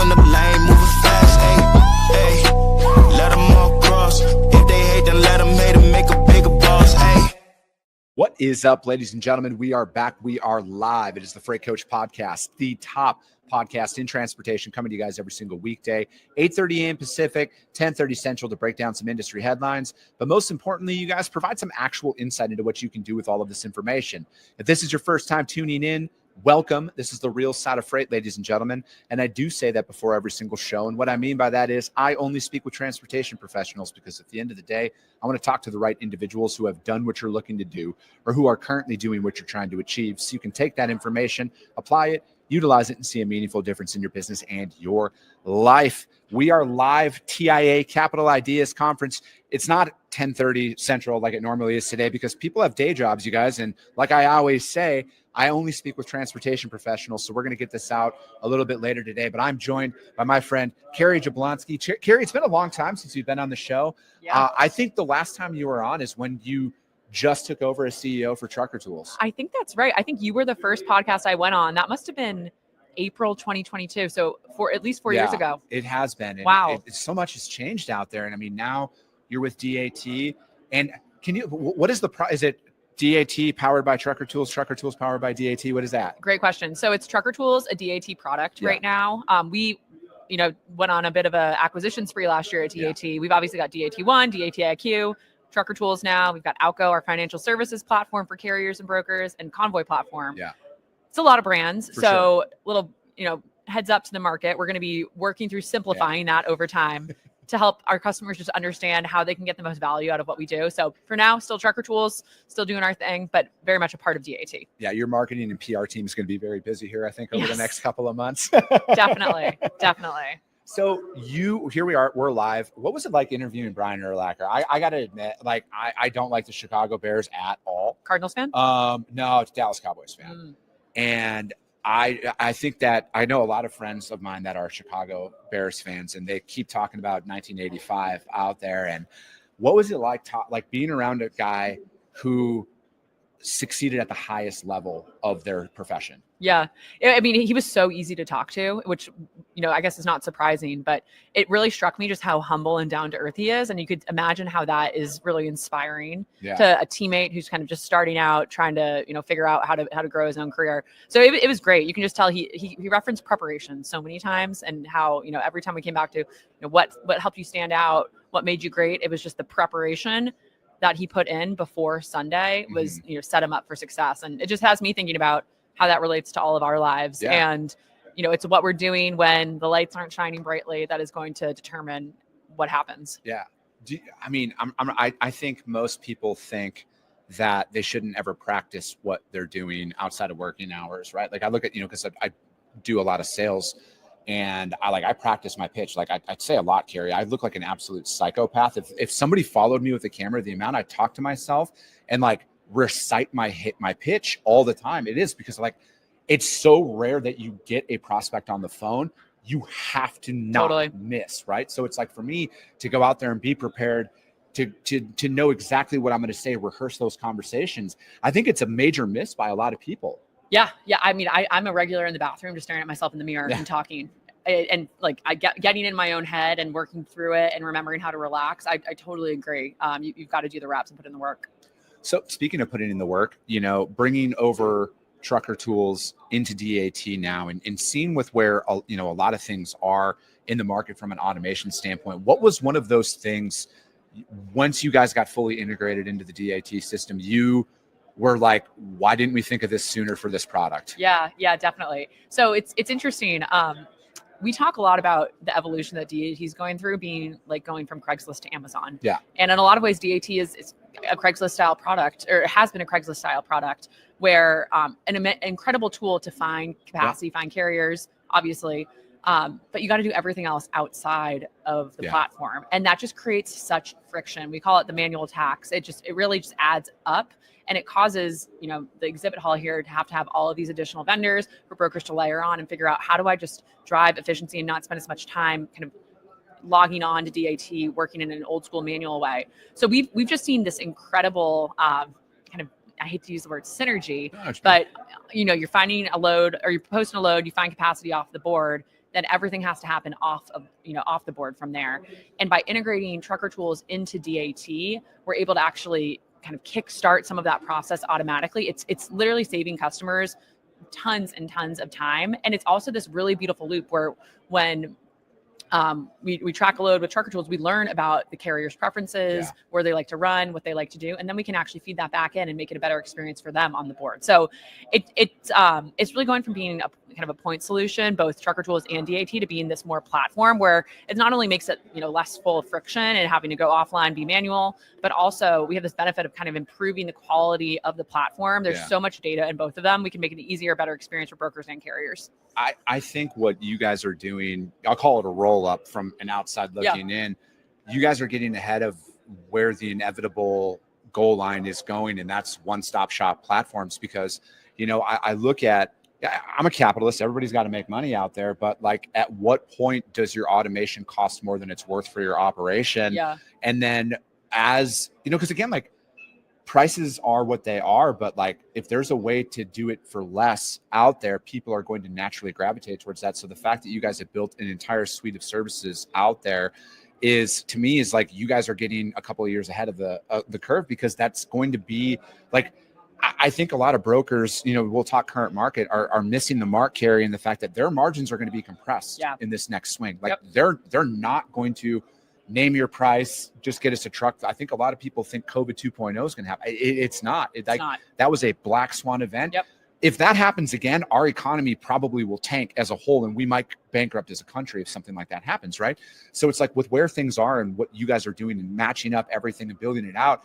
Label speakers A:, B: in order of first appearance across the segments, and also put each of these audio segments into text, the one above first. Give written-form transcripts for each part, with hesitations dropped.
A: down the lane, moving fast, ayy, ayy. Let them all cross. If they hate, then let them hate and make a bigger boss, ayy.
B: What is up, ladies and gentlemen? We are back. We are live. It is the Freight Coach Podcast, the top podcast in transportation, coming to you guys every single weekday, 8:30 a.m. Pacific, 10:30 Central, to break down some industry headlines. But most importantly, you guys provide some actual insight into what you can do with all of this information. If this is your first time tuning in, welcome. This is the real side of freight, ladies and gentlemen. And I do say that before every single show. And what I mean by that is I only speak with transportation professionals, because at the end of the day, I want to talk to the right individuals who have done what you're looking to do, or who are currently doing what you're trying to achieve. So you can take that information, apply it, utilize it, and see a meaningful difference in your business and your life. We are live, TIA Capital Ideas Conference. It's not 10:30 Central like it normally is today, because people have day jobs, you guys. And like I always say, I only speak with transportation professionals. So we're going to get this out a little bit later today. But I'm joined by my friend, Kary Jablonski. Kary, it's been a long time since you've been on the show.
C: Yeah.
B: I think the last time you were on is when you just took over as CEO for Trucker Tools.
C: I think that's right. I think you were the first podcast I went on. That must have been April 2022. So for at least 4 years ago.
B: It has been. And
C: wow.
B: So much has changed out there. And I mean, now you're with DAT. And can you, what is is it DAT powered by Trucker Tools powered by DAT? What is that?
C: Great question. So it's Trucker Tools, a DAT product right now. We went on a bit of a acquisition spree last year at DAT. Yeah. We've obviously got DAT1, DAT IQ, Trucker Tools now. We've got Outgo, our financial services platform for carriers and brokers, and Convoy platform.
B: Yeah.
C: It's a lot of brands.
B: For
C: so
B: sure.
C: Little, heads up to the market. We're going to be working through simplifying that over time to help our customers just understand how they can get the most value out of what we do. So for now, still Trucker Tools, still doing our thing, but very much a part of DAT.
B: Yeah, your marketing and PR team is going to be very busy here, I think, over the next couple of months.
C: Definitely.
B: So here we are, we're live. What was it like interviewing Brian Urlacher? I got to admit, like, I don't like the Chicago Bears at all.
C: Cardinals fan?
B: No, it's Dallas Cowboys fan. And I think that I know a lot of friends of mine that are Chicago Bears fans, and they keep talking about 1985 out there. And what was it like being around a guy who succeeded at the highest level of their profession?
C: Yeah. I mean, he was so easy to talk to, which, I guess is not surprising, but it really struck me just how humble and down to earth he is. And you could imagine how that is really inspiring to a teammate who's kind of just starting out, trying to, figure out how to grow his own career. So it was great. You can just tell he referenced preparation so many times, and how, every time we came back to, what helped you stand out, what made you great. It was just the preparation that he put in before Sunday was, set him up for success. And it just has me thinking about how that relates to all of our lives.
B: Yeah.
C: And, it's what we're doing when the lights aren't shining brightly that is going to determine what happens.
B: Yeah. I think most people think that they shouldn't ever practice what they're doing outside of working hours, right? Like I look at, because I do a lot of sales, and I practice my pitch. Like I'd say a lot, Kary. I look like an absolute psychopath. If somebody followed me with the camera, the amount I talk to myself and recite my pitch all the time, it is because it's so rare that you get a prospect on the phone. You have to not miss, right? So it's like, for me to go out there and be prepared to know exactly what I'm going to say, rehearse those conversations. I think it's a major miss by a lot of people.
C: Yeah. I mean, I'm a regular in the bathroom, just staring at myself in the mirror and talking, and getting in my own head and working through it and remembering how to relax. I totally agree. You've got to do the reps and put in the work.
B: So speaking of putting in the work, bringing over Trucker Tools into DAT now, and seeing with where, a lot of things are in the market from an automation standpoint, what was one of those things once you guys got fully integrated into the DAT system, you were like, why didn't we think of this sooner for this product?
C: Yeah, definitely. So it's interesting. We talk a lot about the evolution that DAT is going through, being going from Craigslist to Amazon. Yeah. And in a lot of ways, DAT is a Craigslist style product, or it has been a Craigslist style product, where an incredible tool to find capacity, find carriers, obviously. But you got to do everything else outside of the platform. And that just creates such friction. We call it the manual tax. It really just adds up. And it causes, the exhibit hall here to have all of these additional vendors for brokers to layer on and figure out, how do I just drive efficiency and not spend as much time kind of logging on to DAT, working in an old school manual way. So we've just seen this incredible kind of, I hate to use the word synergy, but you're finding a load, or you're posting a load, you find capacity off the board, then everything has to happen off the board from there. And by integrating trucker tools into DAT, we're able to actually kind of kickstart some of that process automatically. It's literally saving customers tons and tons of time. And it's also this really beautiful loop where when we track a load with trucker tools, we learn about the carrier's preferences, where they like to run, what they like to do, and then we can actually feed that back in and make it a better experience for them on the board. So it's really going from being a kind of a point solution, both trucker tools and DAT, to being this more platform where it not only makes it less full of friction and having to go offline, be manual, but also we have this benefit of kind of improving the quality of the platform. There's so much data in both of them. We can make it an easier, better experience for brokers and carriers.
B: I think what you guys are doing, I'll call it a roll up from an outside looking in. You guys are getting ahead of where the inevitable goal line is going, and that's one-stop shop platforms. Because, I look at, I'm a capitalist. Everybody's got to make money out there, but like, at what point does your automation cost more than it's worth for your operation? And then, as because again, like, prices are what they are, but like, if there's a way to do it for less out there, people are going to naturally gravitate towards that. So the fact that you guys have built an entire suite of services out there is, to me, is like, you guys are getting a couple of years ahead of the curve, because that's going to be like, I think a lot of brokers, we'll talk current market, are missing the mark, Kary, and the fact that their margins are going to be compressed in this next swing. Like, they're not going to name your price, just get us a truck. I think a lot of people think COVID 2.0 is going to happen. It's not. It's not. That was a black swan event. If that happens again, our economy probably will tank as a whole, and we might bankrupt as a country if something like that happens, right? So it's like, with where things are and what you guys are doing and matching up everything and building it out,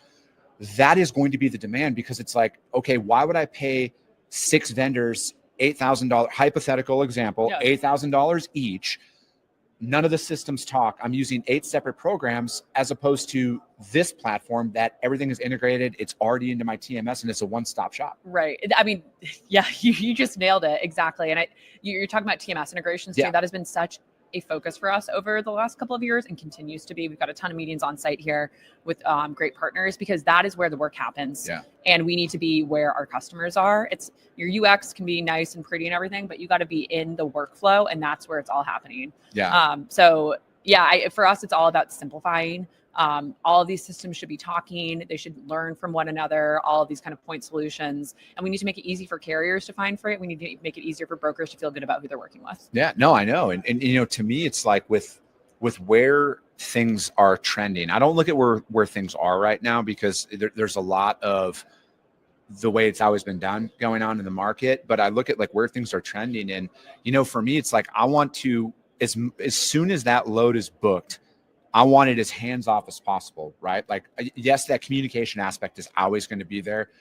B: that is going to be the demand. Because it's like, okay, why would I pay 6 vendors $8,000, hypothetical example, $8,000 each? None of the systems talk. I'm using 8 separate programs, as opposed to this platform that everything is integrated. It's already into my TMS, and it's a one-stop shop.
C: Right. I mean, you just nailed it. Exactly. And you're talking about TMS integrations too. That has been such a focus for us over the last couple of years, and continues to be. We've got a ton of meetings on site here with great partners, because that is where the work happens. And we need to be where our customers are. It's, your UX can be nice and pretty and everything, but you got to be in the workflow, and that's where it's all happening. For us, it's all about simplifying. All of these systems should be talking. They should learn from one another, all of these kind of point solutions. And we need to make it easy for carriers to find freight. We need to make it easier for brokers to feel good about who they're working with.
B: Yeah, no, I know. And to me, it's like, with where things are trending, I don't look at where things are right now, because there's a lot of the way it's always been done going on in the market. But I look at like where things are trending. And, for me, it's like, I want to, as soon as that load is booked, I want it as hands off as possible, right? Like, yes, that communication aspect is always going to be there,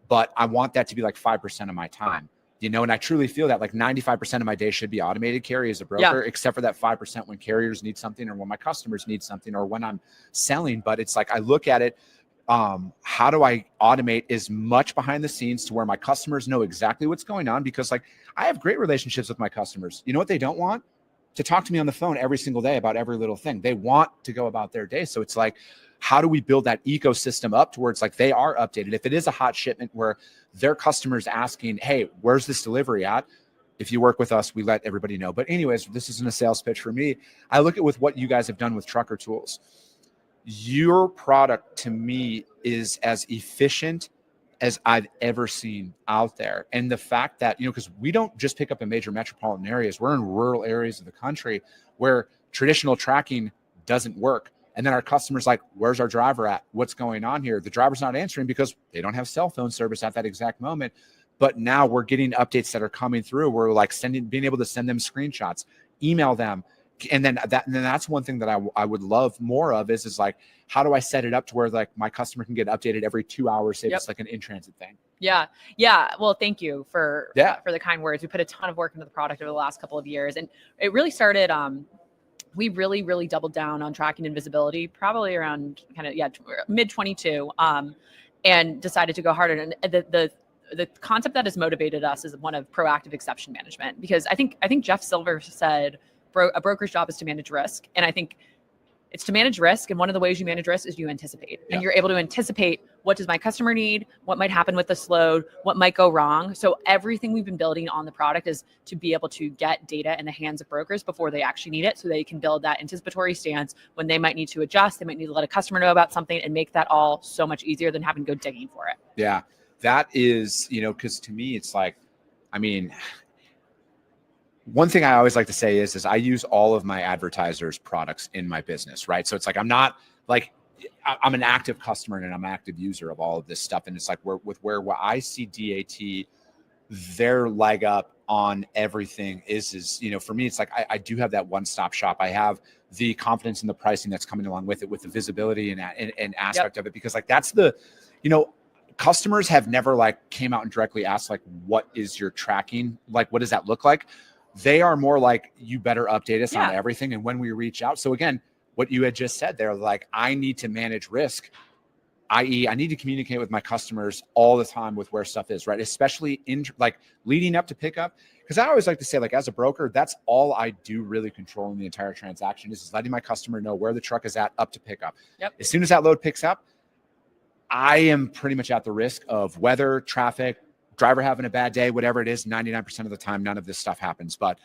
B: but I want that to be like 5% of my time, and I truly feel that like 95% of my day should be automated, Kary, as a broker, except for that 5% when carriers need something, or when my customers need something, or when I'm selling. But it's like, I look at it, how do I automate as much behind the scenes to where my customers know exactly what's going on? Because like, I have great relationships with my customers. You know what they don't want? To talk to me on the phone every single day about every little thing. They want to go about their day. So it's like, how do we build that ecosystem up to where it's like, they are updated? If it is a hot shipment where their customers asking, hey, where's this delivery at? If you work with us, we let everybody know. But anyways, this isn't a sales pitch for me. I look at with what you guys have done with trucker tools. Your product, to me, is as efficient as I've ever seen out there. And the fact that, because we don't just pick up in major metropolitan areas, we're in rural areas of the country where traditional tracking doesn't work. And then our customers like, where's our driver at? What's going on here? The driver's not answering because they don't have cell phone service at that exact moment. But now we're getting updates that are coming through. We're like being able to send them screenshots, email them. And then that's one thing that I would love more of is like, how do I set it up to where like my customer can get updated every 2 hours, say it's like an in-transit thing?
C: Yeah. Well, thank you for the kind words. We put a ton of work into the product over the last couple of years, and it really started, we really, really doubled down on tracking and visibility, probably around mid 22, and decided to go harder. And the concept that has motivated us is one of proactive exception management, because I think Jeff Silver said, a broker's job is to manage risk. And I think it's to manage risk. And one of the ways you manage risk is you anticipate, and you're able to anticipate, what does my customer need? What might happen with this load? What might go wrong? So everything we've been building on the product is to be able to get data in the hands of brokers before they actually need it, so they can build that anticipatory stance when they might need to adjust. They might need to let a customer know about something, and make that all so much easier than having to go digging for it.
B: Yeah, that is, because to me, it's like, I mean, one thing I always like to say is I use all of my advertisers' products in my business, right? So it's like, I'm not like, I'm an active customer and I'm an active user of all of this stuff. And it's like where I see DAT, their leg up on everything is, for me, it's like, I do have that one-stop shop. I have the confidence in the pricing that's coming along with it, with the visibility and aspect of it, because like, that's the, customers have never like came out and directly asked like, what is your tracking? Like, what does that look like? They are more like, you better update us on everything. And when we reach out, so again, what you had just said there, like, I need to manage risk, i.e. I need to communicate with my customers all the time with where stuff is, right? Especially in like leading up to pickup. Because I always like to say, like, as a broker, that's all I do really controlling the entire transaction is letting my customer know where the truck is at up to pickup. As soon as that load picks up, I am pretty much at the risk of weather, traffic, driver having a bad day, whatever it is. 99% of the time, none of this stuff happens. But,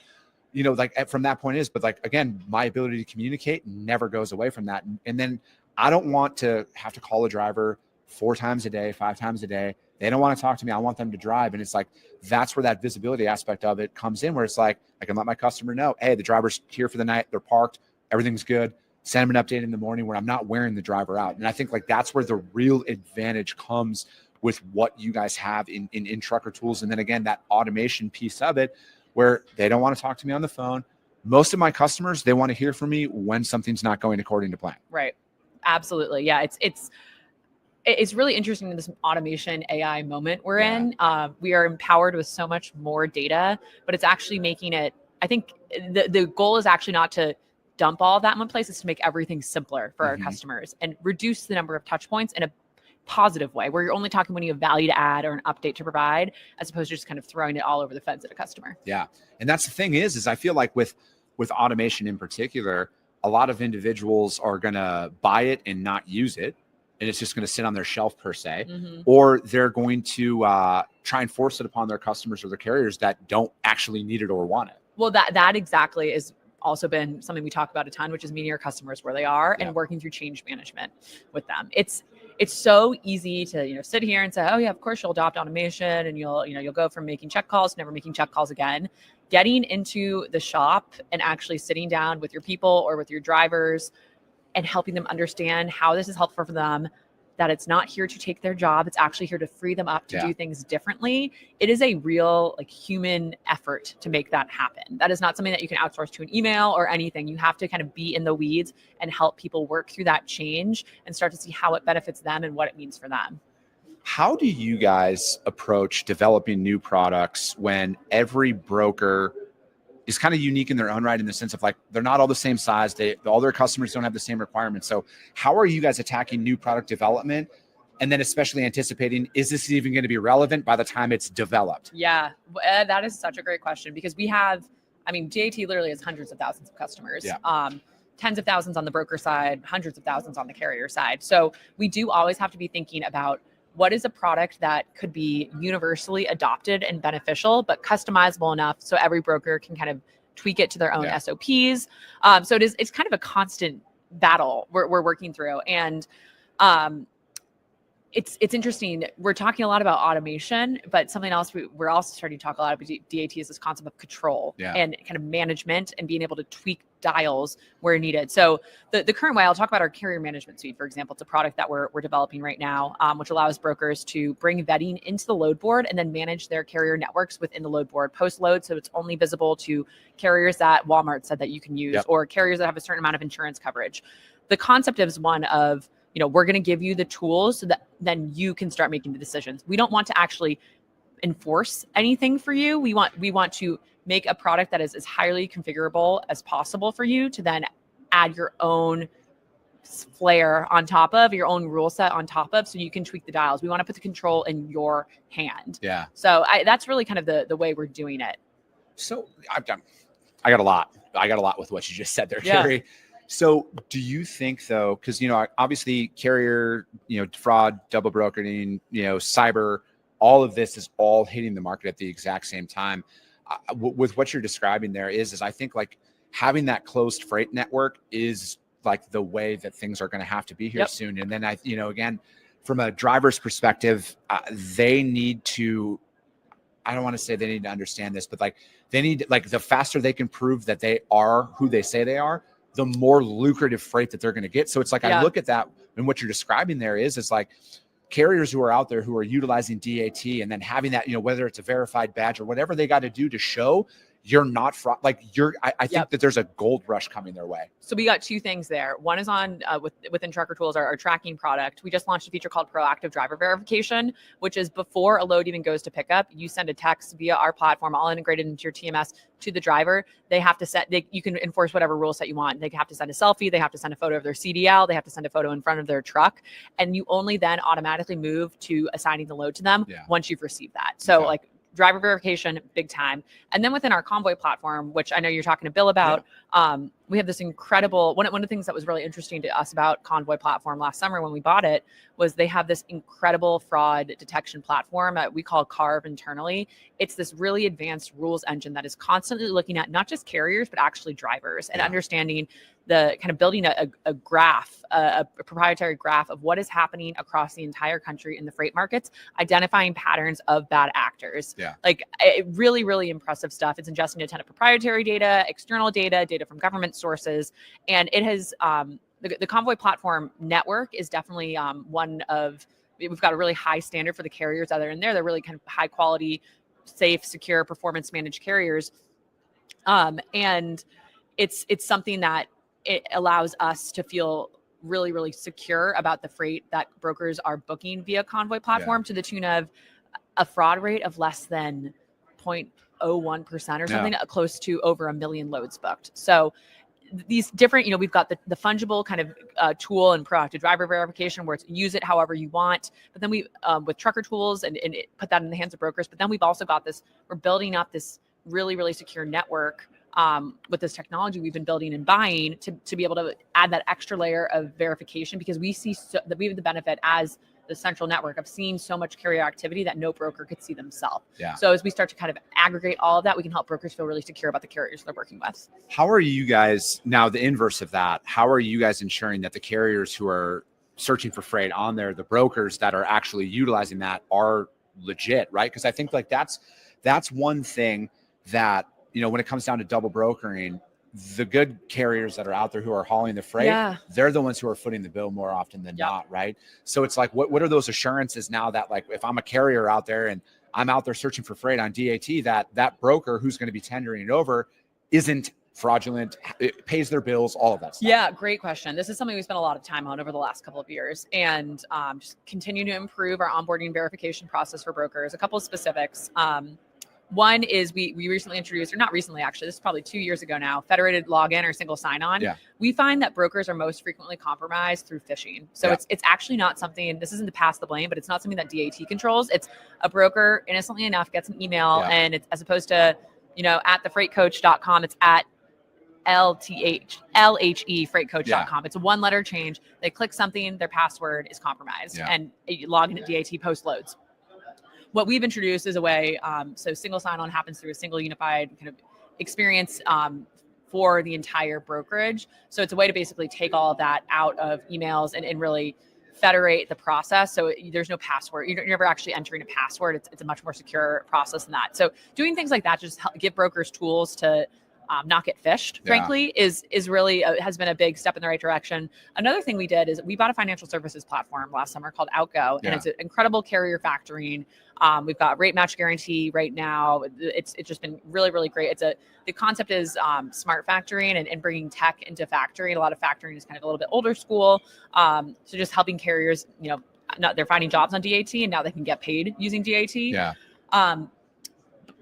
B: like from that point but like, again, my ability to communicate never goes away from that. And then I don't want to have to call a driver 4 times a day, 5 times a day. They don't want to talk to me. I want them to drive. And it's like, that's where that visibility aspect of it comes in, where it's like, I can let my customer know, hey, the driver's here for the night. They're parked. Everything's good. Send them an update in the morning where I'm not wearing the driver out. And I think like that's where the real advantage comes with what you guys have in trucker tools. And then again, that automation piece of it, where they don't want to talk to me on the phone. Most of my customers, they want to hear from me when something's not going according to plan.
C: Right. Absolutely. Yeah. It's really interesting in this automation AI moment we're in. We are empowered with so much more data, but it's actually making it, I think the goal is actually not to dump all of that in one place, is to make everything simpler for our customers and reduce the number of touch points in a positive way, where you're only talking when you have value to add or an update to provide, as opposed to just kind of throwing it all over the fence at a customer. Yeah.
B: And that's the thing is I feel like with automation in particular, a lot of individuals are going to buy it and not use it. And it's just going to sit on their shelf per se, or they're going to try and force it upon their customers or their carriers that don't actually need it or want it.
C: Well, that exactly is also been something we talk about a ton, which is meeting our customers where they are and working through change management with them. It's so easy to, sit here and say, oh yeah, of course you'll adopt automation and you'll go from making check calls to never making check calls again. Getting into the shop and actually sitting down with your people or with your drivers and helping them understand how this is helpful for them, that it's not here to take their job. It's actually here to free them up to do things differently. It is a real human effort to make that happen. That is not something that you can outsource to an email or anything. You have to kind of be in the weeds and help people work through that change and start to see how it benefits them and what it means for them.
B: How do you guys approach developing new products when every broker is kind of unique in their own right, in the sense of they're not all the same size. All their customers don't have the same requirements. So how are you guys attacking new product development? And then especially anticipating, is this even going to be relevant by the time it's developed?
C: Yeah, that is such a great question, because we have, DAT literally has hundreds of thousands of customers. Tens of thousands on the broker side, hundreds of thousands on the carrier side. So we do always have to be thinking about what is a product that could be universally adopted and beneficial, but customizable enough so every broker can kind of tweak it to their own SOPs. So it's kind of a constant battle we're working through. And it's interesting. We're talking a lot about automation, but something else we're also starting to talk a lot about DAT is this concept of control and kind of management and being able to tweak dials where needed. So the current way, I'll talk about our carrier management suite, for example. It's a product that we're developing right now, which allows brokers to bring vetting into the load board and then manage their carrier networks within the load board post-load. So it's only visible to carriers that Walmart said that you can use or carriers that have a certain amount of insurance coverage. The concept is one of, we're going to give you the tools so that then you can start making the decisions. We don't want to actually enforce anything for you. We want to make a product that is as highly configurable as possible for you to then add your own flair on top of, your own rule set on top of, so you can tweak the dials. We want to put the control in your hand.
B: Yeah.
C: So that's really kind of the way we're doing it.
B: So I got a lot with what you just said there, Kary. So do you think though, because, obviously carrier, fraud, double brokering, cyber, all of this is all hitting the market at the exact same time. With what you're describing there is I think like having that closed freight network is like the way that things are going to have to be here soon. And then again, from a driver's perspective, they need to, I don't want to say they need to understand this, but like they need, like the faster they can prove that they are who they say they are, the more lucrative freight that they're going to get. So it's like, I look at that, and what you're describing there is like carriers who are out there who are utilizing DAT and then having that, whether it's a verified badge or whatever they got to do to show you're not fraud. Like I think that there's a gold rush coming their way.
C: So we got two things there. One is on within Trucker Tools, our tracking product. We just launched a feature called Proactive Driver Verification, which is before a load even goes to pickup, you send a text via our platform, all integrated into your TMS, to the driver. They have to you can enforce whatever rule set you want. They have to send a selfie. They have to send a photo of their CDL. They have to send a photo in front of their truck. And you only then automatically move to assigning the load to them once you've received that. So like driver verification, big time. And then within our Convoy platform, which I know you're talking to Bill about, we have this incredible, one of the things that was really interesting to us about Convoy platform last summer when we bought it was they have this incredible fraud detection platform that we call Carve internally. It's this really advanced rules engine that is constantly looking at not just carriers, but actually drivers and understanding the kind of building a graph, a proprietary graph of what is happening across the entire country in the freight markets, identifying patterns of bad actors. Like really, really impressive stuff. It's ingesting a ton of proprietary data, external data from government sources. And it has, the Convoy platform network is definitely one of, we've got a really high standard for the carriers that are in there. They're really kind of high quality, safe, secure, performance managed carriers. And it's something that it allows us to feel really, really secure about the freight that brokers are booking via Convoy platform to the tune of a fraud rate of less than 0.01% or something, close to over 1 million loads booked. So these different, we've got the fungible kind of tool and proactive driver verification where it's use it however you want. But then we, with Trucker Tools and put that in the hands of brokers. But then we've also got we're building up this really, really secure network with this technology we've been building and buying to be able to add that extra layer of verification, because we see that we have the benefit as the central network of seeing so much carrier activity that no broker could see themselves. So as we start to kind of aggregate all of that, we can help brokers feel really secure about the carriers they're working with.
B: How are you guys, now the inverse of that, how are you guys ensuring that the carriers who are searching for freight on there, the brokers that are actually utilizing that are legit, right? Because I think like that's one thing that, when it comes down to double brokering, the good carriers that are out there who are hauling the freight, they're the ones who are footing the bill more often than not, right? So it's like, what are those assurances now that like, if I'm a carrier out there and I'm out there searching for freight on DAT, that broker who's going to be tendering it over isn't fraudulent, it pays their bills, all of that stuff?
C: Yeah, great question. This is something we spent a lot of time on over the last couple of years, and just continue to improve our onboarding verification process for brokers. A couple of specifics. One is we recently introduced, or not recently, actually, this is probably 2 years ago now, federated login or single sign-on. We find that brokers are most frequently compromised through phishing. So it's actually not something, this isn't to pass the blame, but it's not something that DAT controls. It's a broker, innocently enough, gets an email, and it's, as opposed to, at thefreightcoach.com, it's at LHE freightcoach.com. It's a one letter change. They click something, their password is compromised, and you log in at DAT, post loads. What we've introduced is a way, so single sign-on happens through a single unified kind of experience for the entire brokerage. So it's a way to basically take all of that out of emails and really federate the process. So there's no password. You're never actually entering a password. It's a much more secure process than that. So doing things like that just give brokers tools to not get phished, frankly, is really has been a big step in the right direction. Another thing we did is we bought a financial services platform last summer called Outgo, and it's an incredible carrier factoring. We've got rate match guarantee right now. It's just been really, really great. The concept is smart factoring and bringing tech into factoring. A lot of factoring is kind of a little bit older school. So just helping carriers, they're finding jobs on DAT and now they can get paid using DAT.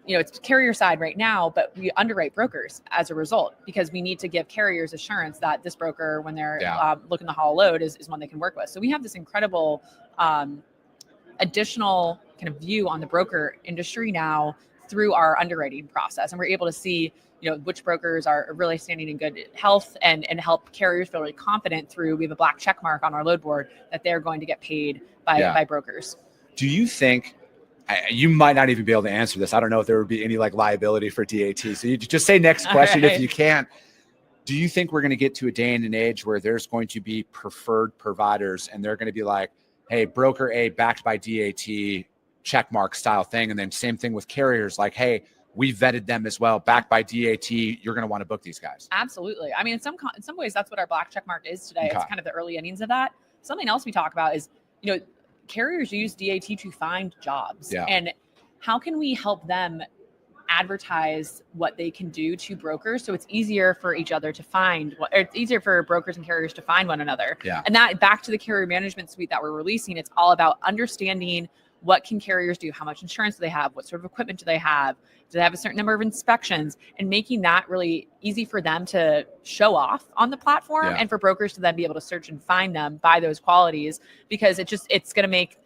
C: It's carrier side right now, but we underwrite brokers as a result, because we need to give carriers assurance that this broker, when they're looking to haul a load, is one they can work with. So we have this incredible additional kind of view on the broker industry now through our underwriting process. And we're able to see, which brokers are really standing in good health and help carriers feel really confident through, we have a black check mark on our load board that they're going to get paid by brokers.
B: Do you think, you might not even be able to answer this, I don't know if there would be any like liability for DAT. So you just say next question if you can't. Do you think we're going to get to a day and an age where there's going to be preferred providers and they're going to be like, hey, broker A backed by DAT, check mark style thing. And then same thing with carriers, like, hey, we vetted them as well, backed by DAT. You're going to want to book these guys. Absolutely.
C: I mean, in some ways, that's what our black check mark is today. Okay. It's kind of the early innings of that. Something else we talk about is, carriers use DAT to find jobs. Yeah. And how can we help them advertise what they can do to brokers so it's easier for each other to find, or it's easier for brokers and carriers to find one another. Yeah. And that, back to the carrier management suite that we're releasing, it's all about understanding what can carriers do, how much insurance do they have, what sort of equipment do they have a certain number of inspections, and making that really easy for them to show off on the platform, and for brokers to then be able to search and find them by those qualities, because it's going to make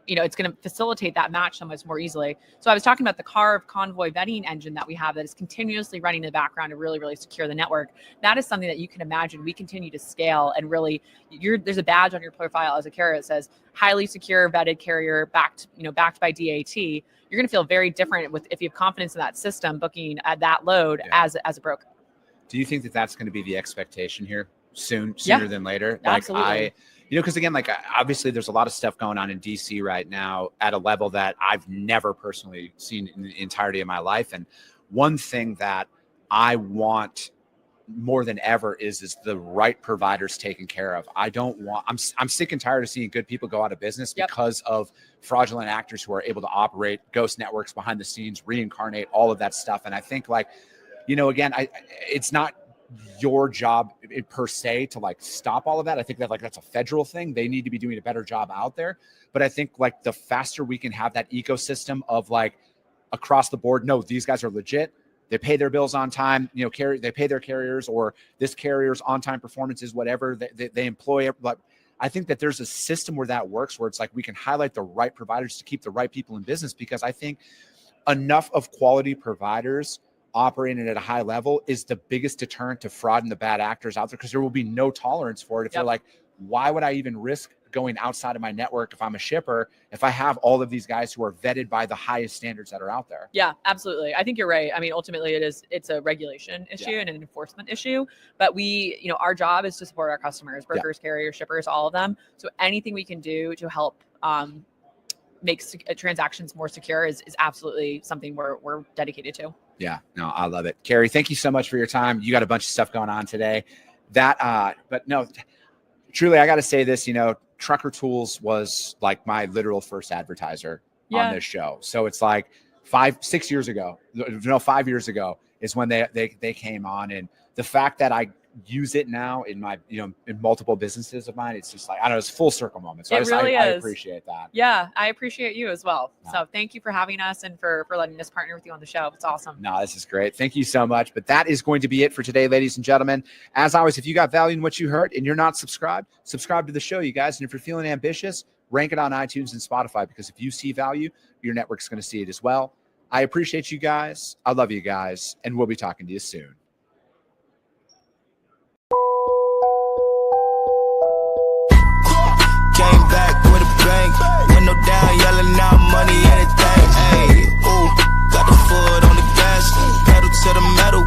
C: it's going to facilitate that match so much more easily. So I was talking about the Carve Convoy vetting engine that we have that is continuously running in the background to really, really secure the network. That is something that you can imagine we continue to scale, and really there's a badge on your profile as a carrier that says highly secure vetted carrier backed by DAT. You're going to feel very different if you have confidence in that system booking at that load as a broker.
B: Do you think that that's going to be the expectation here sooner than later?
C: Absolutely.
B: Because again, like obviously there's a lot of stuff going on in DC right now at a level that I've never personally seen in the entirety of my life. And one thing that I want more than ever is the right providers taken care of. I'm sick and tired of seeing good people go out of business because of fraudulent actors who are able to operate ghost networks behind the scenes, reincarnate all of that stuff. And I think again, it's not your job per se to like stop all of that. I think that that's a federal thing. They need to be doing a better job out there. But I think the faster we can have that ecosystem of across the board, no, these guys are legit. They pay their bills on time, they pay their carriers, or this carrier's on-time performance is whatever they employ. But I think that there's a system where that works, where it's like we can highlight the right providers to keep the right people in business, because I think enough of quality providers operating at a high level is the biggest deterrent to fraud and the bad actors out there, because there will be no tolerance for it. If you're like, why would I even risk going outside of my network if I'm a shipper, if I have all of these guys who are vetted by the highest standards that are out there?
C: Yeah, absolutely. I think you're right. I mean, ultimately it's a regulation issue and an enforcement issue, but our job is to support our customers, brokers, carriers, shippers, all of them. So anything we can do to help make transactions more secure is absolutely something we're dedicated to.
B: Yeah, no, I love it. Kary, thank you so much for your time. You got a bunch of stuff going on today. But no, truly, I got to say this, Trucker Tools was like my literal first advertiser on this show. So it's like 5 years ago is when they came on. And the fact that I use it now in my, in multiple businesses of mine, it's just like, I don't know, it's a full circle moment. So I appreciate that.
C: Yeah, I appreciate you as well. No. So thank you for having us and for letting us partner with you on the show. It's awesome.
B: No, this is great. Thank you so much. But that is going to be it for today, ladies and gentlemen. As always, if you got value in what you heard and you're not subscribed, subscribe to the show, you guys. And if you're feeling ambitious, rank it on iTunes and Spotify, because if you see value, your network's going to see it as well. I appreciate you guys. I love you guys. And we'll be talking to you soon.
A: Came back with a bang, window down, yelling out money, anything. Hey, ooh, got the foot on the gas, pedal to the metal.